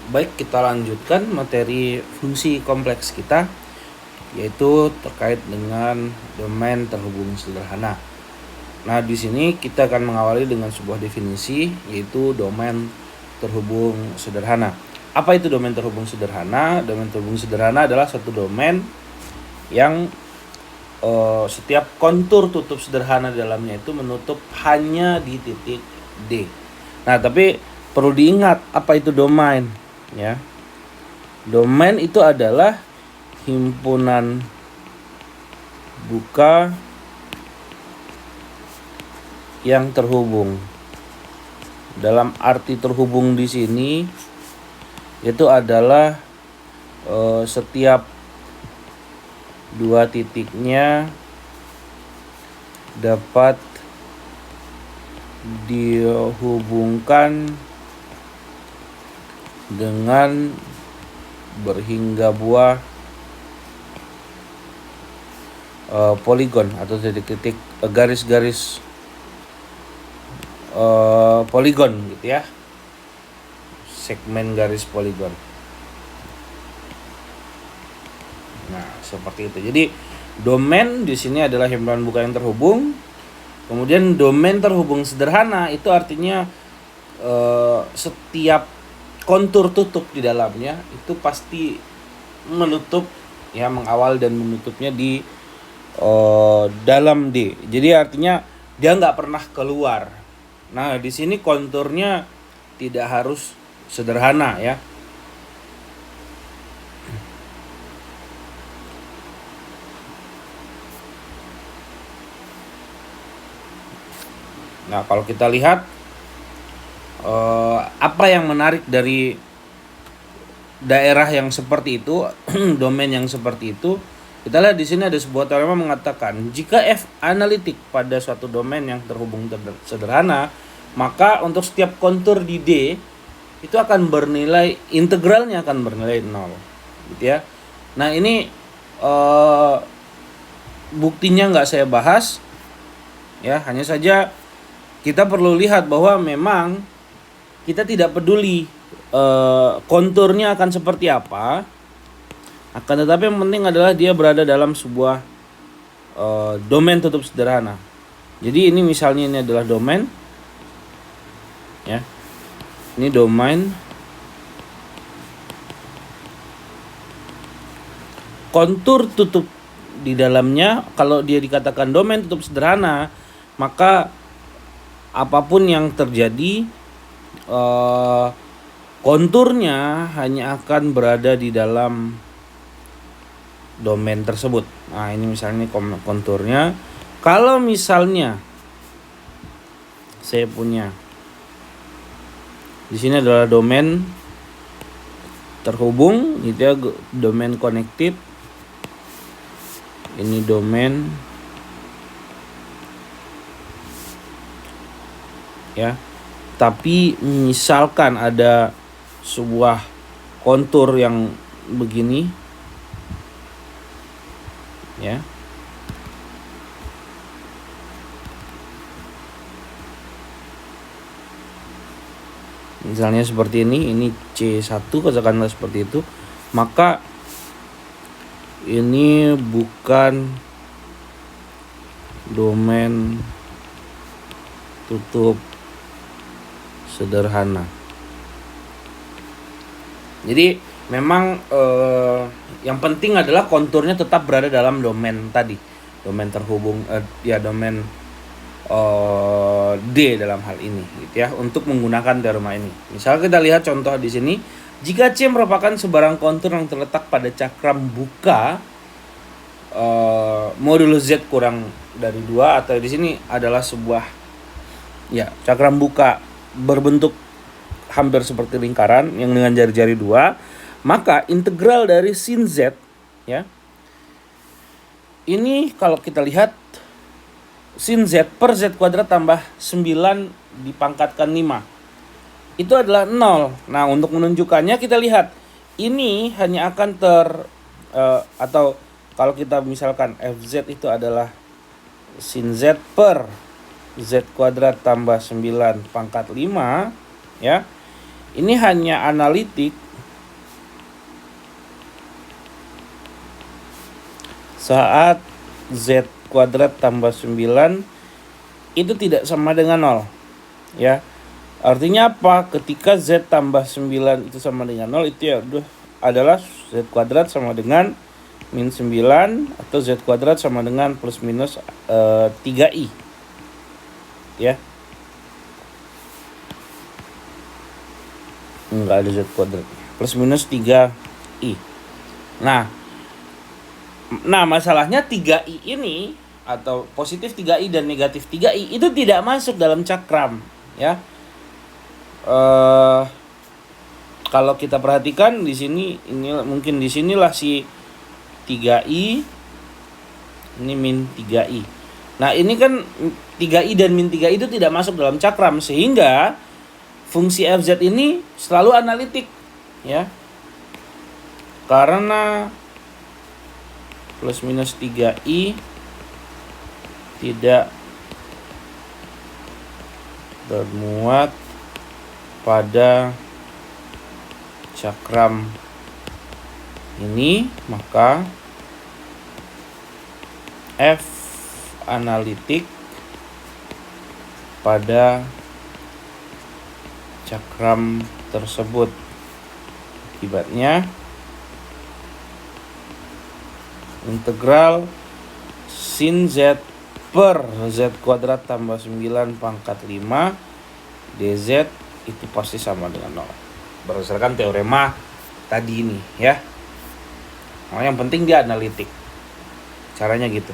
Baik, kita lanjutkan materi fungsi kompleks kita, yaitu terkait dengan domain terhubung sederhana. Nah, di sini kita akan mengawali dengan sebuah definisi, yaitu domain terhubung sederhana. Apa itu domain terhubung sederhana? Domain terhubung sederhana adalah satu domain yang setiap kontur tutup sederhana di dalamnya itu menutup hanya di titik D. Nah, tapi perlu diingat apa itu domain, ya. Domain itu adalah himpunan buka yang terhubung. Dalam arti terhubung di sini itu adalah setiap dua titiknya dapat dihubungkan dengan berhingga buah poligon atau titik-titik garis-garis poligon gitu ya, segmen garis poligon. Nah, seperti itu. Jadi domain di sini adalah himpunan buka yang terhubung. Kemudian domain terhubung sederhana itu artinya setiap kontur tutup di dalamnya itu pasti menutup, ya, mengawal dan menutupnya di dalam D. Jadi artinya dia nggak pernah keluar. Nah, di sini konturnya tidak harus sederhana, ya. Nah, kalau kita lihat apa yang menarik dari daerah yang seperti itu, domain yang seperti itu, kita lihat di sini ada sebuah teorema mengatakan jika F analitik pada suatu domain yang terhubung sederhana, maka untuk setiap kontur di D itu akan bernilai, integralnya akan bernilai 0, gitu ya. Nah, ini buktinya nggak saya bahas, ya, hanya saja kita perlu lihat bahwa memang kita tidak peduli konturnya akan seperti apa, akan tetapi yang penting adalah dia berada dalam sebuah domain tutup sederhana. Jadi ini misalnya ini adalah domain, ya, ini domain, kontur tutup di dalamnya. Kalau dia dikatakan domain tutup sederhana, maka apapun yang terjadi, konturnya hanya akan berada di dalam domain tersebut. Nah, ini misalnya konturnya. Kalau misalnya saya punya di sini adalah domain terhubung, gitu ya, domain connected. Ini domain, ya. Tapi misalkan ada sebuah kontur yang begini, ya. Misalnya seperti ini C1, katakanlah seperti itu, maka ini bukan domain tutup sederhana. Jadi memang yang penting adalah konturnya tetap berada dalam domain tadi, domain terhubung, domain D dalam hal ini, gitu ya, untuk menggunakan teorema ini. Misal kita lihat contoh di sini, jika C merupakan sebarang kontur yang terletak pada cakram buka modulo Z kurang dari 2, atau di sini adalah sebuah, ya, cakram buka berbentuk hampir seperti lingkaran yang dengan jari-jari 2, maka integral dari sin Z, ya, ini kalau kita lihat sin Z per Z kuadrat tambah 9 dipangkatkan 5 itu adalah 0. Nah, untuk menunjukkannya kita lihat ini hanya akan atau kalau kita misalkan FZ itu adalah sin Z per Z kuadrat tambah 9 pangkat 5, ya. Ini hanya analitik saat Z kuadrat tambah 9 itu tidak sama dengan 0. Ya. Artinya apa? Ketika Z tambah 9 itu sama dengan 0, itu ya adalah Z kuadrat sama dengan min 9 atau Z kuadrat sama dengan plus minus 3i. Ya. Enggak ada Z kuadrat. Plus minus 3i. Nah, masalahnya 3i ini atau positif 3i dan negatif 3i itu tidak masuk dalam cakram, ya. Kalau kita perhatikan di sini, ini mungkin di sinilah si 3i ini min 3i. Nah, ini kan 3i dan min 3i itu tidak masuk dalam cakram, sehingga fungsi fz ini selalu analitik, ya. Karena plus minus 3i tidak bermuat pada cakram ini, maka f analitik pada cakram tersebut. Akibatnya integral sin z per z kuadrat tambah 9 pangkat 5 dz itu pasti sama dengan 0 berdasarkan teorema tadi ini, ya. Nah, yang penting dia analitik, caranya gitu.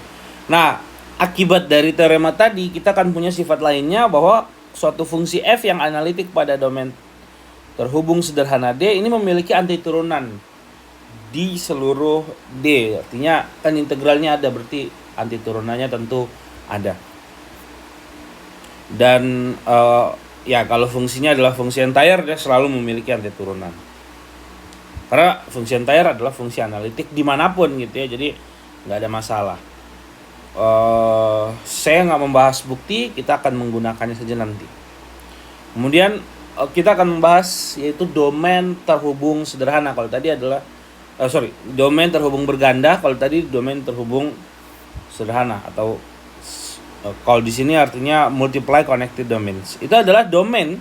Nah, akibat dari teorema tadi kita akan punya sifat lainnya, bahwa suatu fungsi f yang analitik pada domain terhubung sederhana D ini memiliki antiturunan di seluruh D. Artinya kan integralnya ada, berarti antiturunannya tentu ada. Dan ya kalau fungsinya adalah fungsi entire, dia selalu memiliki antiturunan. Karena fungsi entire adalah fungsi analitik dimanapun gitu ya, jadi nggak ada masalah. Saya nggak membahas bukti, kita akan menggunakannya saja nanti. Kemudian kita akan membahas yaitu domain terhubung sederhana. Kalau tadi adalah domain terhubung berganda, kalau tadi domain terhubung sederhana, atau kalau di sini artinya multiply connected domains. Itu adalah domain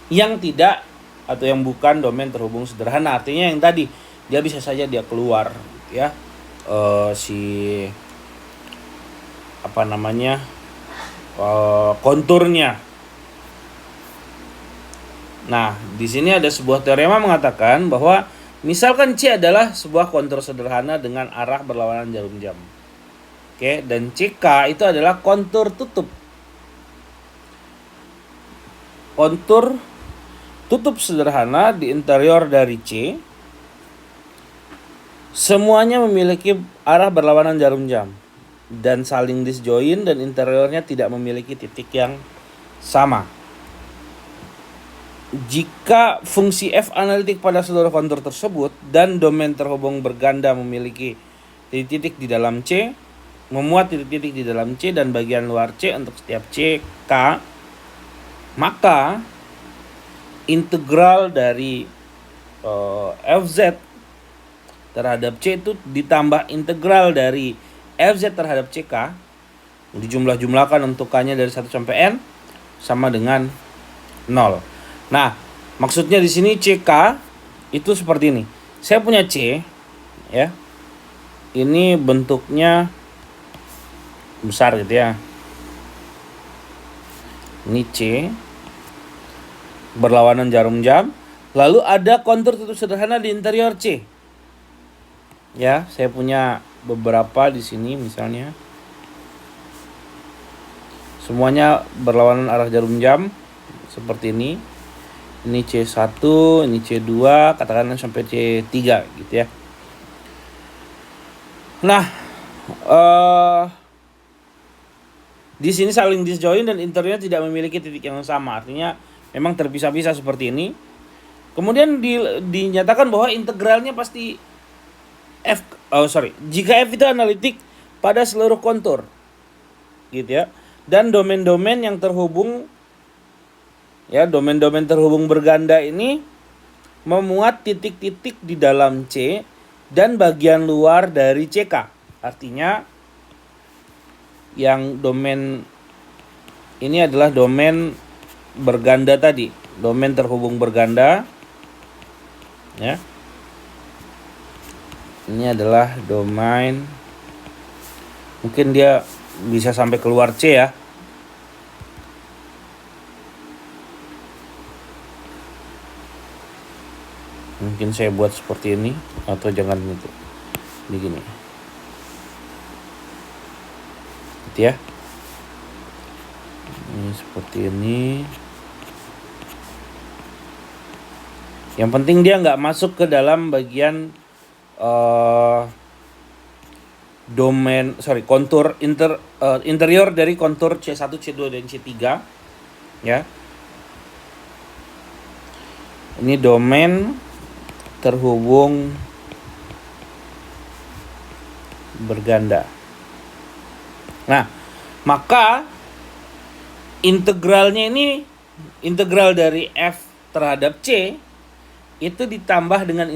yang tidak atau yang bukan domain terhubung sederhana. Artinya yang tadi dia bisa saja dia keluar, ya, konturnya. Nah, di sini ada sebuah teorema mengatakan bahwa misalkan C adalah sebuah kontur sederhana dengan arah berlawanan jarum jam. Oke, dan CK itu adalah kontur tutup. Kontur tutup sederhana di interior dari C. Semuanya memiliki arah berlawanan jarum jam dan saling disjoin, dan interiornya tidak memiliki titik yang sama. Jika fungsi f analitik pada seluruh kontur tersebut dan domain terhubung berganda memiliki titik-titik di dalam C, memuat titik-titik di dalam C dan bagian luar C untuk setiap C, K, maka integral dari Fz terhadap C itu ditambah integral dari Fz terhadap CK, dijumlah-jumlahkan untuk K-nya dari 1 sampai N sama dengan 0. Nah, maksudnya di sini CK itu seperti ini. Saya punya C, ya. Ini bentuknya besar gitu ya. Ini C berlawanan jarum jam, lalu ada kontur tutup sederhana di interior C. Ya, saya punya beberapa di sini misalnya. Semuanya berlawanan arah jarum jam seperti ini. Ini C1, ini C2, katakanlah sampai C3 gitu ya. Nah, di sini saling disjoin dan interiornya tidak memiliki titik yang sama. Artinya memang terpisah-pisah seperti ini. Kemudian dinyatakan bahwa integralnya pasti jika f itu analitik pada seluruh kontur, gitu ya. Dan domain-domain yang terhubung, ya, domain-domain terhubung berganda ini memuat titik-titik di dalam C dan bagian luar dari CK. Artinya yang domain ini adalah domain berganda tadi, domain terhubung berganda ya. Ini adalah domain, mungkin dia bisa sampai keluar C ya. Mungkin saya buat seperti ini, atau jangan itu, begini gitu ya. Ini seperti ini. Yang penting dia nggak masuk ke dalam bagian kontur interior dari kontur C1, C2 dan C3 ya. Ini domain terhubung berganda. Nah, maka integralnya ini, integral dari F terhadap C itu ditambah dengan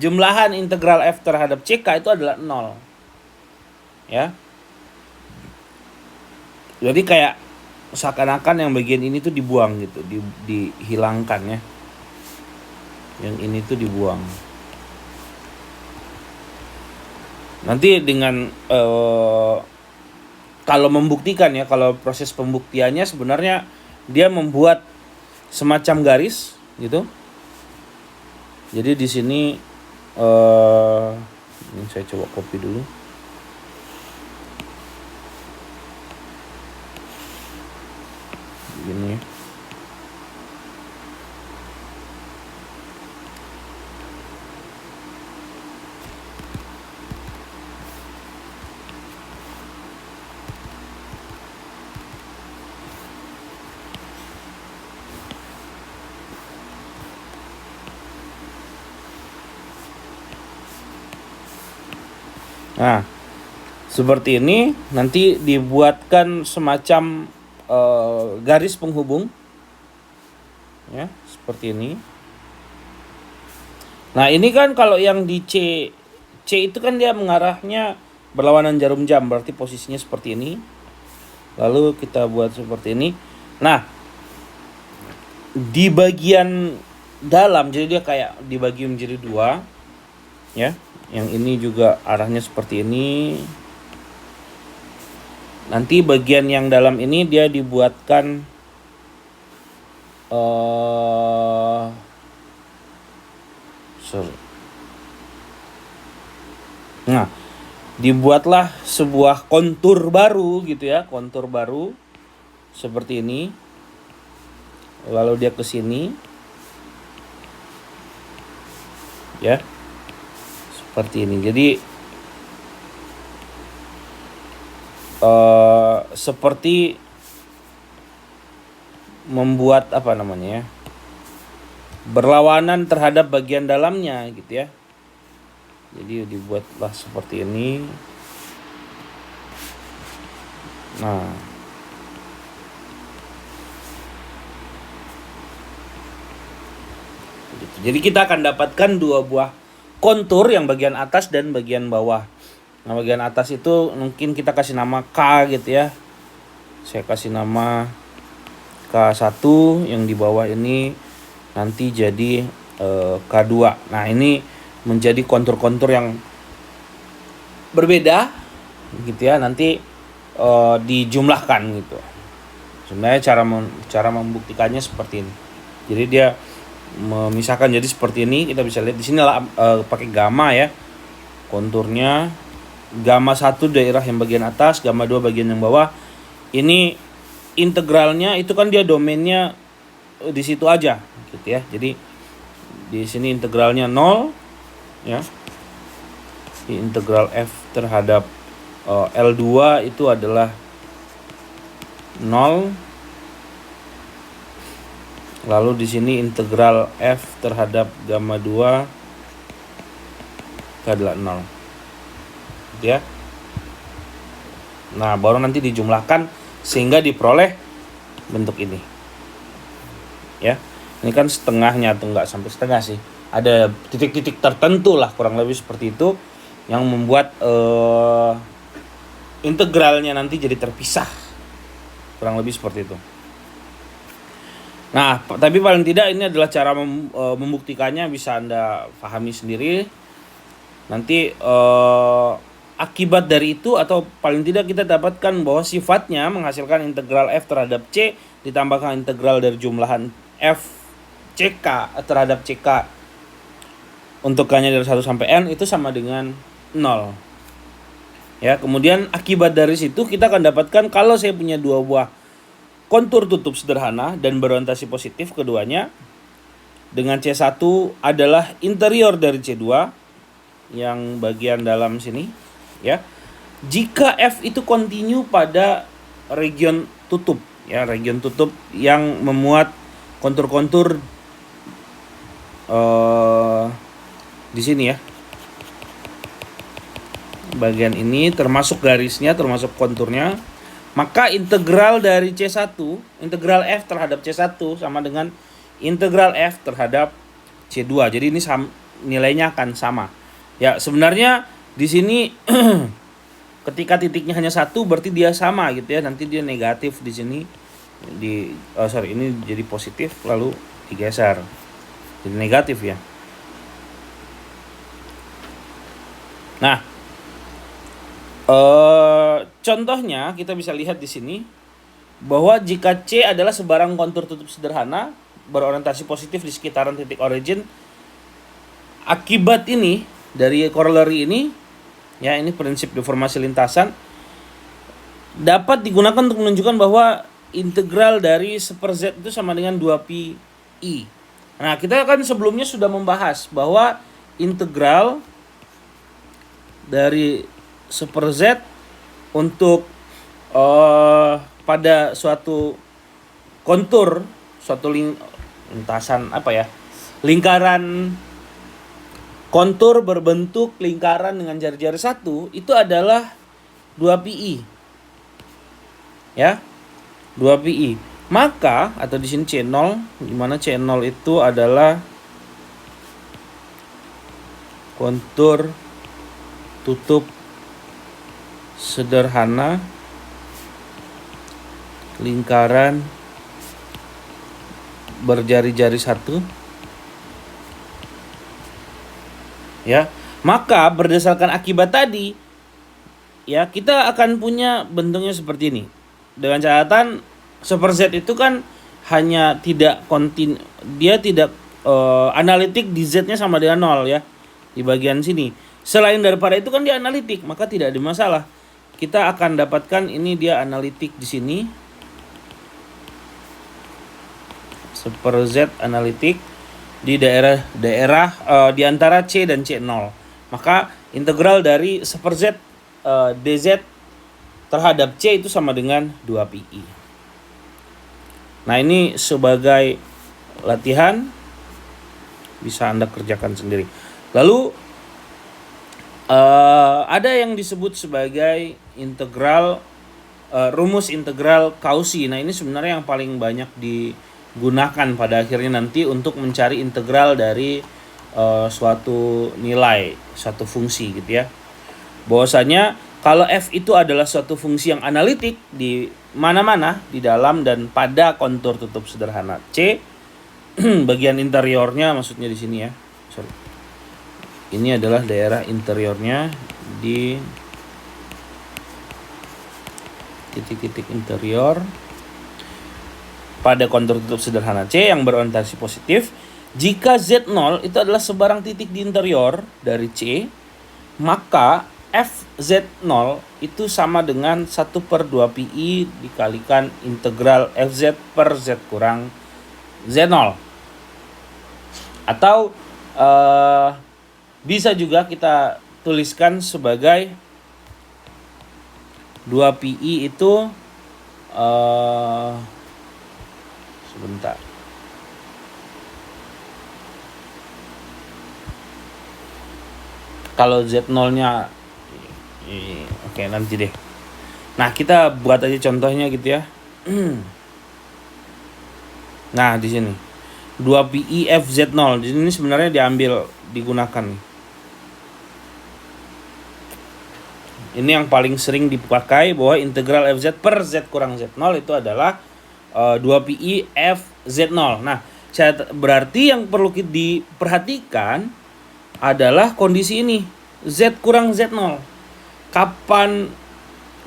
jumlahan integral F terhadap CK itu adalah 0 ya. Jadi kayak seakan-akan yang bagian ini tuh dibuang gitu, dihilangkan ya. Yang ini tuh dibuang. Nanti dengan kalau membuktikan ya, kalau proses pembuktiannya sebenarnya dia membuat semacam garis gitu. Jadi di sini ini saya coba copy dulu. Begini. Nah, seperti ini nanti dibuatkan semacam garis penghubung ya, seperti ini. Nah, ini kan kalau yang di C itu kan dia mengarahnya berlawanan jarum jam, berarti posisinya seperti ini. Lalu kita buat seperti ini. Nah, di bagian dalam, jadi dia kayak dibagi menjadi dua ya. Yang ini juga arahnya seperti ini. Nanti bagian yang dalam ini dia dibuatkan nah, dibuatlah sebuah kontur baru gitu ya, kontur baru seperti ini. Lalu dia ke sini ya, seperti ini. Jadi seperti membuat apa namanya ya, berlawanan terhadap bagian dalamnya gitu ya. Jadi dibuatlah seperti ini. Nah, gitu. Jadi kita akan dapatkan dua buah kontur, yang bagian atas dan bagian bawah. Nah, bagian atas itu mungkin kita kasih nama K gitu ya. Saya kasih nama K1, yang di bawah ini nanti jadi K2. Nah, ini menjadi kontur-kontur yang berbeda gitu ya. Nanti dijumlahkan gitu. Sebenarnya cara membuktikannya seperti ini. Jadi dia memisahkan jadi seperti ini. Kita bisa lihat di sini lah pakai gamma ya. Konturnya gamma 1 daerah yang bagian atas, gamma 2 bagian yang bawah. Ini integralnya itu kan dia domainnya di situ aja gitu ya. Jadi di sini integralnya 0 ya. Di integral F terhadap L2 itu adalah 0. Lalu di sini integral F terhadap gamma 2 itu adalah 0. Gitu ya. Nah, baru nanti dijumlahkan sehingga diperoleh bentuk ini. Ya. Ini kan setengahnya, atau enggak sampai setengah sih. Ada titik-titik tertentu lah, kurang lebih seperti itu. yang membuat integralnya nanti jadi terpisah. Kurang lebih seperti itu. Nah, tapi paling tidak ini adalah cara membuktikannya, bisa Anda pahami sendiri. Nanti akibat dari itu, atau paling tidak kita dapatkan bahwa sifatnya menghasilkan integral f terhadap c ditambahkan integral dari jumlahan f ck terhadap ck untuk k-nya dari 1 sampai n itu sama dengan 0. Ya, kemudian akibat dari situ kita akan dapatkan kalau saya punya dua buah kontur tutup sederhana dan berorientasi positif keduanya, dengan C1 adalah interior dari C2 yang bagian dalam sini, ya. Jika F itu kontinu pada region tutup, ya, region tutup yang memuat kontur-kontur di sini, ya. Bagian ini termasuk garisnya, termasuk konturnya, maka integral dari C1, integral F terhadap C1 sama dengan integral F terhadap C2. Jadi ini nilainya akan sama. Ya, sebenarnya di sini ketika titiknya hanya satu berarti dia sama gitu ya. Nanti dia negatif di sini ini jadi positif lalu digeser. Jadi negatif ya. Nah, contohnya kita bisa lihat di sini bahwa jika C adalah sebarang kontur tutup sederhana berorientasi positif di sekitaran titik origin, akibat ini dari corollary ini, ya, ini prinsip deformasi lintasan, dapat digunakan untuk menunjukkan bahwa integral dari 1/z itu sama dengan 2pi. Nah, kita kan sebelumnya sudah membahas bahwa integral dari 1/z untuk pada suatu kontur, suatu lintasan lingkaran kontur berbentuk lingkaran dengan jari-jari 1 itu adalah 2pi. Ya. 2pi. Maka atau di sini C0, di mana C0 itu adalah kontur tutup sederhana lingkaran berjari-jari 1. Ya, maka berdasarkan akibat tadi, ya, kita akan punya bentuknya seperti ini. Dengan catatan 1/z itu kan hanya tidak kontinu, dia tidak analitik di z-nya sama dengan 0 ya. Di bagian sini. Selain daripada itu kan dia analitik, maka tidak ada masalah. Kita akan dapatkan ini dia analitik di sini. 1/z analitik di daerah di antara C dan C0. Maka integral dari 1/z dz terhadap C itu sama dengan 2pi. Nah, ini sebagai latihan bisa Anda kerjakan sendiri. Lalu ada yang disebut sebagai integral rumus integral Cauchy. Nah, ini sebenarnya yang paling banyak digunakan pada akhirnya nanti untuk mencari integral dari suatu nilai, suatu fungsi gitu ya. Bahwasanya kalau f itu adalah suatu fungsi yang analitik di mana-mana di dalam dan pada kontur tutup sederhana C, bagian interiornya maksudnya di sini ya. Ini adalah daerah interiornya di titik-titik interior pada kontur tutup sederhana C yang berorientasi positif. Jika Z0 itu adalah sebarang titik di interior dari C, maka FZ0 itu sama dengan 1/2pi dikalikan integral FZ per Z kurang Z0. Atau bisa juga kita tuliskan sebagai 2pi itu sebentar. Kalau Z0-nya oke, nanti deh. Nah, kita buat aja contohnya gitu ya. Nah, di sini 2pi FZ0. Di sini sebenarnya digunakan nih. Ini yang paling sering dipakai, bahwa integral fz per z kurang z0 itu adalah 2pi fz0. Nah, berarti yang perlu diperhatikan adalah kondisi ini, z kurang z0. Kapan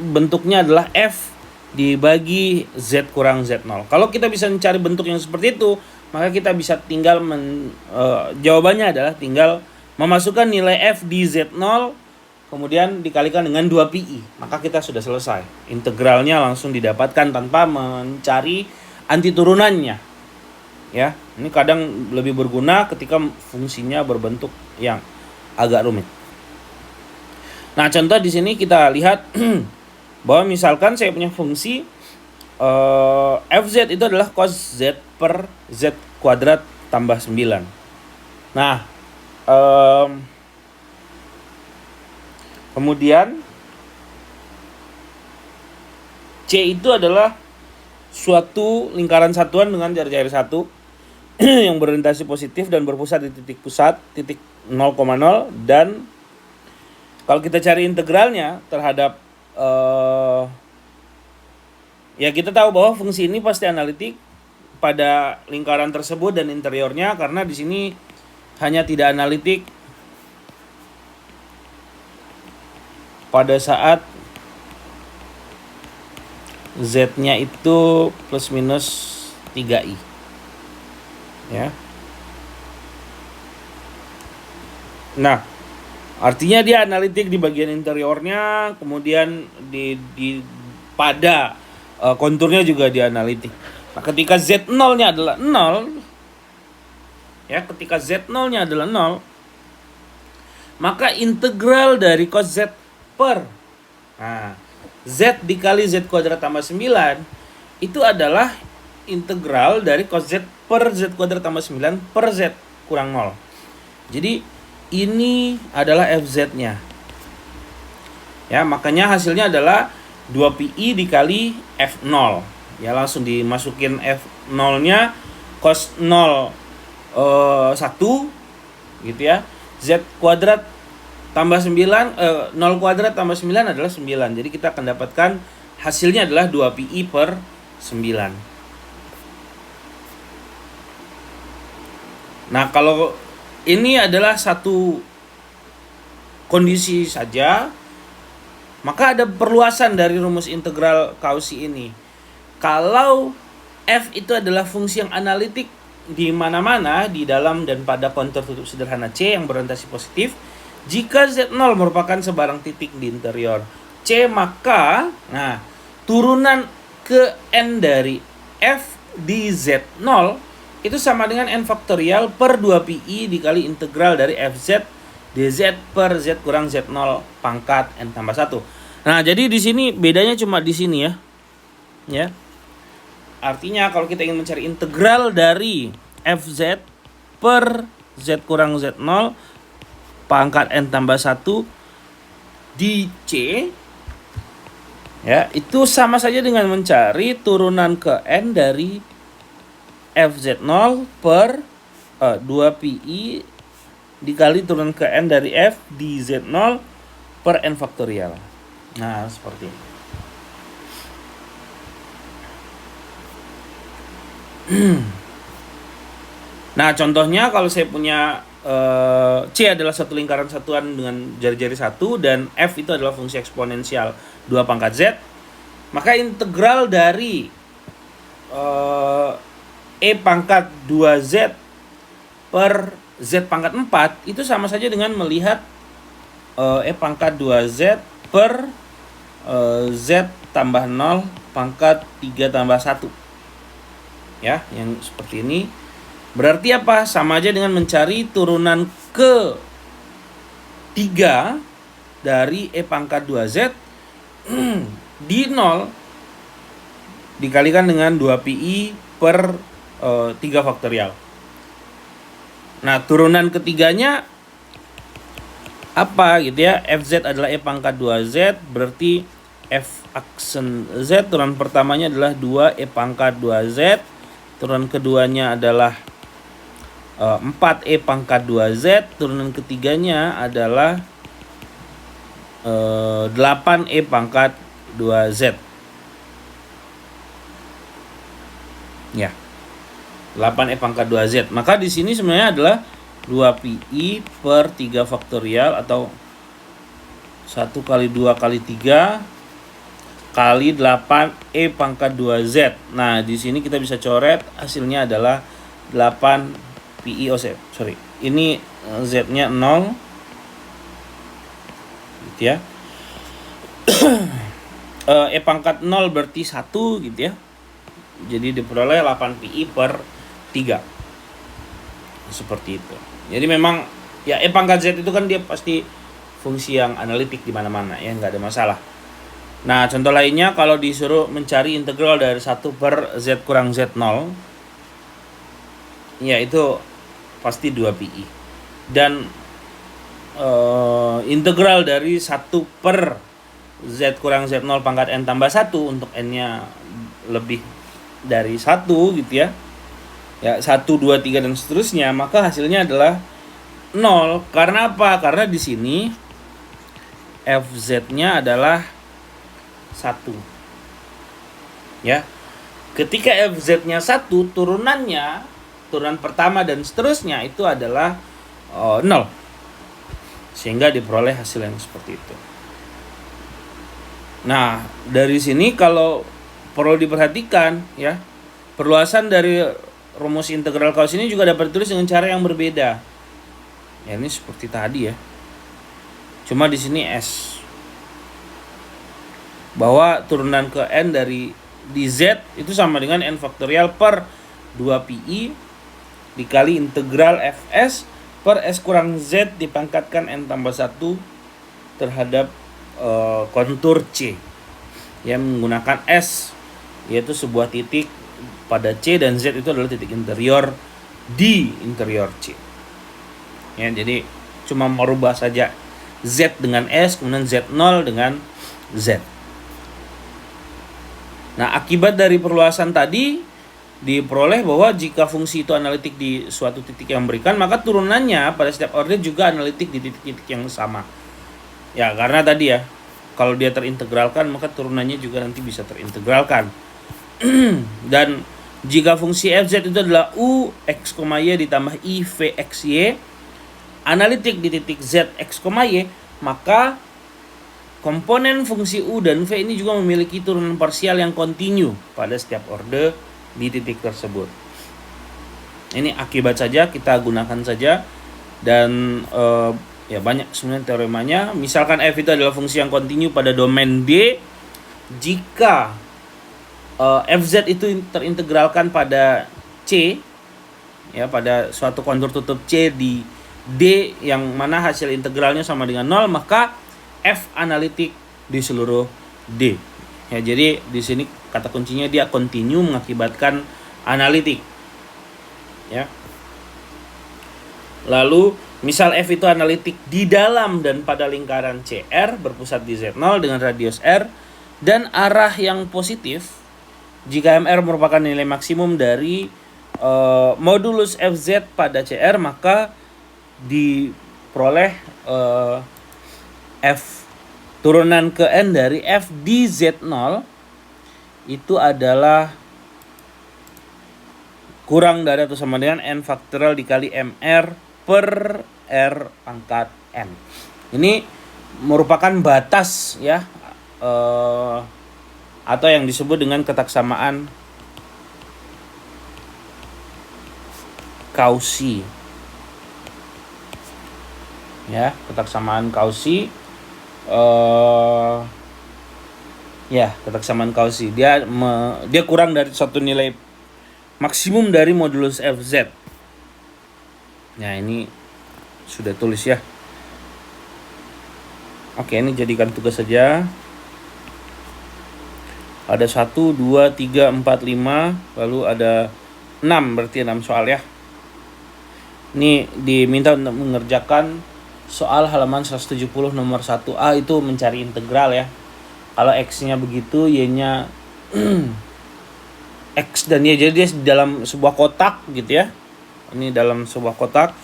bentuknya adalah f dibagi z kurang z0. Kalau kita bisa mencari bentuk yang seperti itu, maka kita bisa tinggal jawabannya adalah tinggal memasukkan nilai f di z0 kemudian dikalikan dengan 2pi, maka kita sudah selesai. Integralnya langsung didapatkan tanpa mencari anti turunannya. Ya, ini kadang lebih berguna ketika fungsinya berbentuk yang agak rumit. Nah, contoh di sini kita lihat bahwa misalkan saya punya fungsi fz itu adalah cos z per z kuadrat tambah 9. Nah, kemudian C itu adalah suatu lingkaran satuan dengan jari-jari satu yang berorientasi positif dan berpusat di titik pusat, titik 0,0. Dan kalau kita cari integralnya terhadap ya kita tahu bahwa fungsi ini pasti analitik pada lingkaran tersebut dan interiornya, karena di sini hanya tidak analitik pada saat z-nya itu plus minus 3i. Ya. Nah, artinya dia analitik di bagian interiornya, kemudian pada konturnya juga dia analitik. Nah, ketika z0-nya adalah 0, ya, ketika z0-nya adalah 0, maka integral dari cos z per z dikali z kuadrat tambah 9 itu adalah integral dari cos z per z kuadrat tambah 9 per z kurang 0. Jadi ini adalah fz-nya. Ya, makanya hasilnya adalah 2pi dikali f0. Ya, langsung dimasukin f0-nya cos 0 1 gitu ya. Z kuadrat tambah 9 0 kuadrat tambah 9 adalah 9. Jadi kita akan dapatkan hasilnya adalah 2pi per 9. Nah, kalau ini adalah satu kondisi saja, maka ada perluasan dari rumus integral Cauchy ini. Kalau f itu adalah fungsi yang analitik di mana-mana di dalam dan pada kontur tutup sederhana C yang berorientasi positif, jika Z0 merupakan sebarang titik di interior C, maka turunan ke N dari F di Z0 itu sama dengan N faktorial per 2pi dikali integral dari Fz dz per Z kurang Z0 pangkat N tambah 1. Nah, jadi di sini bedanya cuma di sini ya. Ya. Artinya kalau kita ingin mencari integral dari Fz per Z kurang Z0 pangkat N tambah 1 di C, ya, itu sama saja dengan mencari turunan ke N dari Fz0 per 2pi dikali turunan ke N dari F di Z0 per N faktorial. Nah, seperti ini. Nah, contohnya kalau saya punya C adalah satu lingkaran satuan dengan jari-jari 1 dan F itu adalah fungsi eksponensial 2 pangkat Z, maka integral dari E pangkat 2Z per Z pangkat 4 itu sama saja dengan melihat E pangkat 2Z per Z tambah 0 pangkat 3 tambah 1. Ya, yang seperti ini. Berarti apa? Sama aja dengan mencari turunan ke 3 dari E pangkat 2Z di 0 dikalikan dengan 2pi per 3 faktorial. Nah, turunan ketiganya apa gitu ya? Fz adalah E pangkat 2Z, berarti F aksen Z turunan pertamanya adalah 2 E pangkat 2Z, turunan keduanya adalah 4E pangkat 2Z, turunan ketiganya adalah 8E pangkat 2Z. Ya. 8E pangkat 2Z. Maka di sini sebenarnya adalah 2pi per 3 faktorial atau 1 kali 2 kali 3 kali 8E pangkat 2Z. Nah, di sini kita bisa coret hasilnya adalah 8pi. Sorry. Ini Z-nya 0. Gitu ya. E pangkat 0 berarti 1 gitu ya. Jadi diperoleh 8pi per 3. Seperti itu. Jadi memang ya E pangkat Z itu kan dia pasti fungsi yang analitik di mana-mana ya, nggak ada masalah. Nah, contoh lainnya kalau disuruh mencari integral dari 1 per Z kurang Z0, ya itu pasti 2pi. Dan integral dari 1 per Z kurang Z0 pangkat N tambah 1 untuk N-nya lebih dari 1 gitu ya. Ya, 1, 2, 3 dan seterusnya, maka hasilnya adalah 0. Karena apa? Karena di sini FZ-nya adalah 1. Ya. Ketika FZ-nya 1, turunan pertama dan seterusnya itu adalah 0. Sehingga diperoleh hasil yang seperti itu. Nah, dari sini kalau perlu diperhatikan ya, perluasan dari rumus integral kaus ini juga dapat ditulis dengan cara yang berbeda. Ya, ini seperti tadi ya. Cuma di sini S. Bahwa turunan ke N dari dz itu sama dengan N faktorial per 2pi dikali integral Fs per S kurang Z dipangkatkan N tambah 1 terhadap kontur C. Ya, menggunakan S, yaitu sebuah titik pada C, dan Z itu adalah titik interior di interior C. Ya, jadi cuma merubah saja Z dengan S, kemudian Z0 dengan Z. Nah, akibat dari perluasan tadi diperoleh bahwa jika fungsi itu analitik di suatu titik yang berikan, maka turunannya pada setiap order juga analitik di titik-titik yang sama. Ya, karena tadi ya, kalau dia terintegralkan, maka turunannya juga nanti bisa terintegralkan. Dan jika fungsi Fz itu adalah U x, y ditambah I V x, y analitik di titik Z x, y, maka komponen fungsi U dan V ini juga memiliki turunan parsial yang kontinu pada setiap orde di titik tersebut. Ini akibat saja, kita gunakan saja. Dan ya banyak sebenarnya teoremanya. Misalkan F itu adalah fungsi yang kontinu pada domain D jika Fz itu terintegralkan pada C, ya, pada suatu kontur tutup C di D yang mana hasil integralnya sama dengan 0, maka F analitik di seluruh D. Ya, jadi di sini kata kuncinya dia kontinu mengakibatkan analitik. Ya. Lalu misal F itu analitik di dalam dan pada lingkaran CR berpusat di Z0 dengan radius R dan arah yang positif. Jika MR merupakan nilai maksimum dari modulus FZ pada CR, maka diperoleh F turunan ke N dari F di Z0 itu adalah kurang dari atau sama dengan N faktorial dikali MR per R pangkat N. Ini merupakan batas ya, atau yang disebut dengan ketaksamaan Cauchy. Ya, ketaksamaan Cauchy. Ketaksamaan Cauchy. Dia kurang dari suatu nilai maksimum dari modulus Fz. Nah, ini sudah tulis ya. Oke, ini jadikan tugas saja. Ada 1, 2, 3, 4, 5, lalu ada 6, berarti 6 soal ya. Ini diminta untuk mengerjakan soal halaman 170 nomor 1A, itu mencari integral ya. Kalau X-nya begitu, Y-nya X dan Y, jadi dia dalam sebuah kotak gitu ya. Ini dalam sebuah kotak.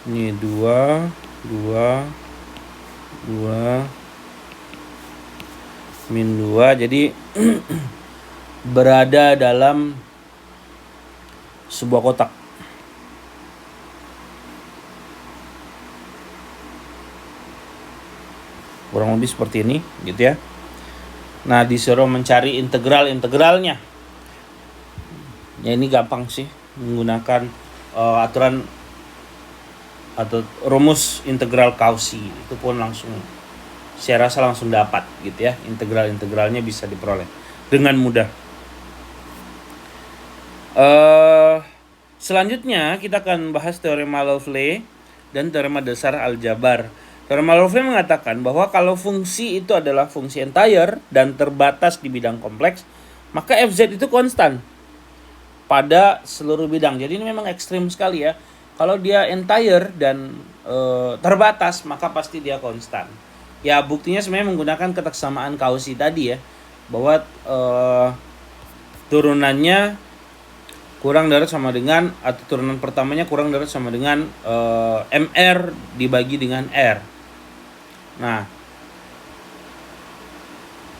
Ini 2, 2 2 min 2, jadi berada dalam sebuah kotak. Kurang lebih seperti ini gitu ya. Nah, disuruh mencari integralnya. Ya ini gampang sih, menggunakan aturan atau rumus integral Cauchy. Itu pun langsung, saya rasa langsung dapat gitu ya. Integralnya bisa diperoleh dengan mudah. Selanjutnya kita akan bahas teorema Lovelace dan teorema dasar aljabar. Teorema Lovelace mengatakan bahwa kalau fungsi itu adalah fungsi entire dan terbatas di bidang kompleks, maka fz itu konstan pada seluruh bidang. Jadi ini memang ekstrim sekali ya. Kalau dia entire dan terbatas, maka pasti dia konstan. Ya, buktinya sebenarnya menggunakan ketaksamaan Cauchy tadi ya, bahwa turunannya kurang dari sama dengan, atau turunan pertamanya kurang dari sama dengan mr dibagi dengan r. Nah,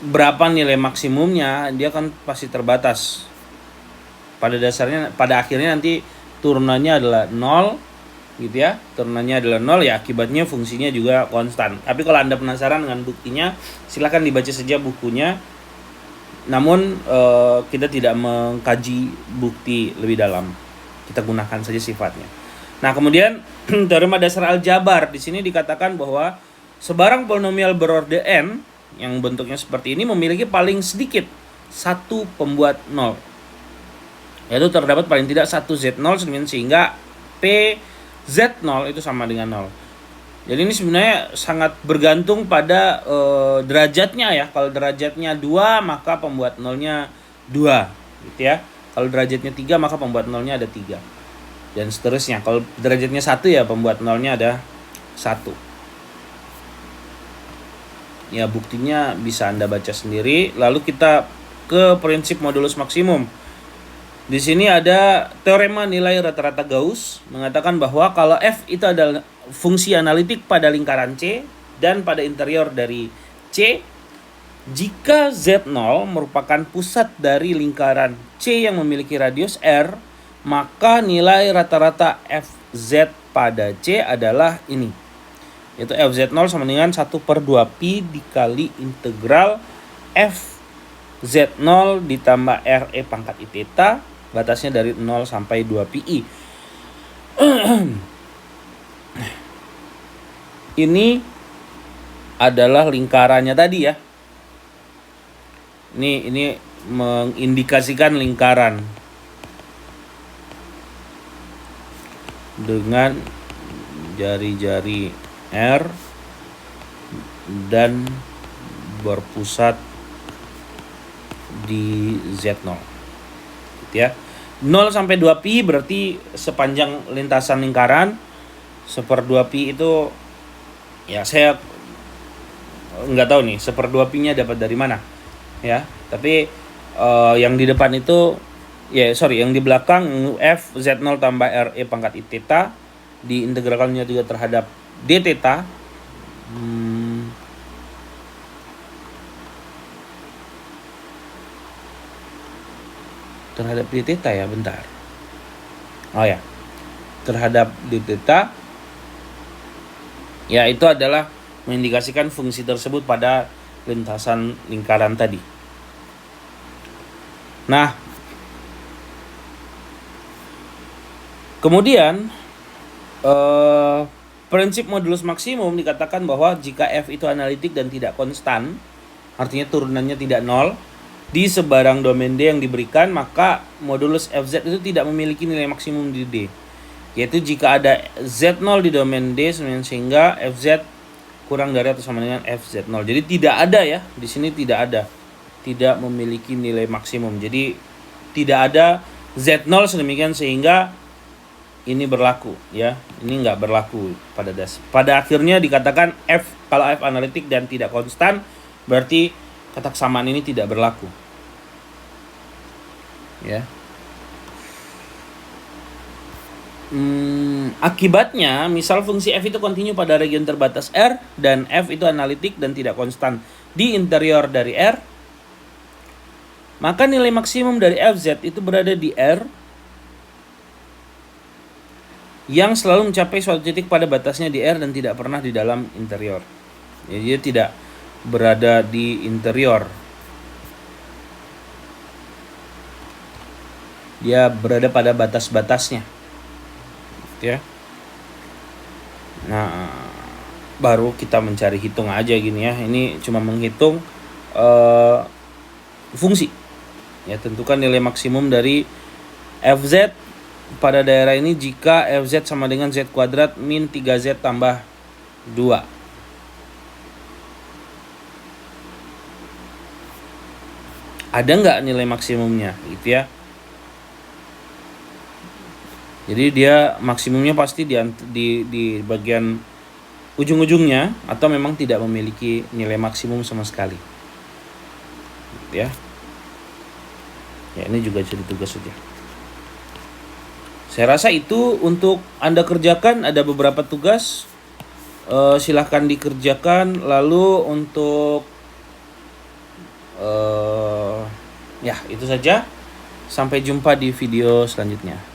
berapa nilai maksimumnya, dia kan pasti terbatas. Pada dasarnya, pada akhirnya nanti turunannya adalah 0 gitu ya. Turunannya adalah 0 ya, akibatnya fungsinya juga konstan. Tapi kalau Anda penasaran dengan buktinya, silakan dibaca saja bukunya. Namun kita tidak mengkaji bukti lebih dalam. Kita gunakan saja sifatnya. Nah, kemudian teorema dasar aljabar di sini dikatakan bahwa sebarang polinomial berorde n yang bentuknya seperti ini memiliki paling sedikit satu pembuat 0. Yaitu terdapat paling tidak satu Z0 sehingga P Z0 itu sama dengan 0. Jadi ini sebenarnya sangat bergantung pada derajatnya ya. Kalau derajatnya 2 maka pembuat 0-nya 2 gitu ya. Kalau derajatnya 3 maka pembuat 0-nya ada 3. Dan seterusnya. Kalau derajatnya 1 ya pembuat 0-nya ada 1. Ya, buktinya bisa Anda baca sendiri. Lalu kita ke prinsip modulus maksimum. Di sini ada teorema nilai rata-rata Gauss mengatakan bahwa kalau f itu adalah fungsi analitik pada lingkaran C dan pada interior dari C, jika Z0 merupakan pusat dari lingkaran C yang memiliki radius R, maka nilai rata-rata fz pada C adalah ini, yaitu fz0 sama dengan 1/2pi dikali integral fz0 ditambah re pangkat I theta, batasnya dari 0 sampai 2pi. Ini adalah lingkarannya tadi ya. Ini mengindikasikan lingkaran dengan jari-jari R dan berpusat di Z0. Gitu ya. 0 sampai 2pi berarti sepanjang lintasan lingkaran. 1/2pi itu ya saya nggak tahu nih 1/2pi-nya dapat dari mana ya. Tapi yang di depan itu yang di belakang f z0 tambah re pangkat I theta diintegralkannya juga terhadap d theta. Terhadap d theta ya, bentar. Oh ya, terhadap d theta ya, itu adalah mengindikasikan fungsi tersebut pada lintasan lingkaran tadi. Nah, kemudian prinsip modulus maksimum dikatakan bahwa jika f itu analitik dan tidak konstan, artinya turunannya tidak 0 di sebarang domain D yang diberikan, maka modulus fz itu tidak memiliki nilai maksimum di D, yaitu jika ada z0 di domain D sehingga fz kurang dari atau sama dengan fz0. Jadi tidak ada ya, di sini tidak memiliki nilai maksimum. Jadi tidak ada z0 sedemikian sehingga ini berlaku ya. Ini nggak berlaku pada akhirnya dikatakan kalau f analitik dan tidak konstan, berarti ketaksamaan ini tidak berlaku. Ya. Akibatnya, misal fungsi f itu kontinu pada region terbatas R dan f itu analitik dan tidak konstan di interior dari R, maka nilai maksimum dari fz itu berada di R yang selalu mencapai suatu titik pada batasnya di R dan tidak pernah di dalam interior. Jadi dia tidak berada di interior. Dia berada pada batas-batasnya. Ya. Nah, baru kita mencari hitung aja gini ya. Ini cuma menghitung fungsi. Ya, tentukan nilai maksimum dari fz pada daerah ini jika fz sama dengan z kuadrat min 3z tambah 2. Ada nggak nilai maksimumnya gitu ya. Jadi dia maksimumnya pasti di bagian ujung-ujungnya atau memang tidak memiliki nilai maksimum sama sekali. Ya. Ya, ini juga jadi tugas saja. Saya rasa itu untuk Anda kerjakan, ada beberapa tugas. Silahkan dikerjakan. Lalu untuk ya, itu saja. Sampai jumpa di video selanjutnya.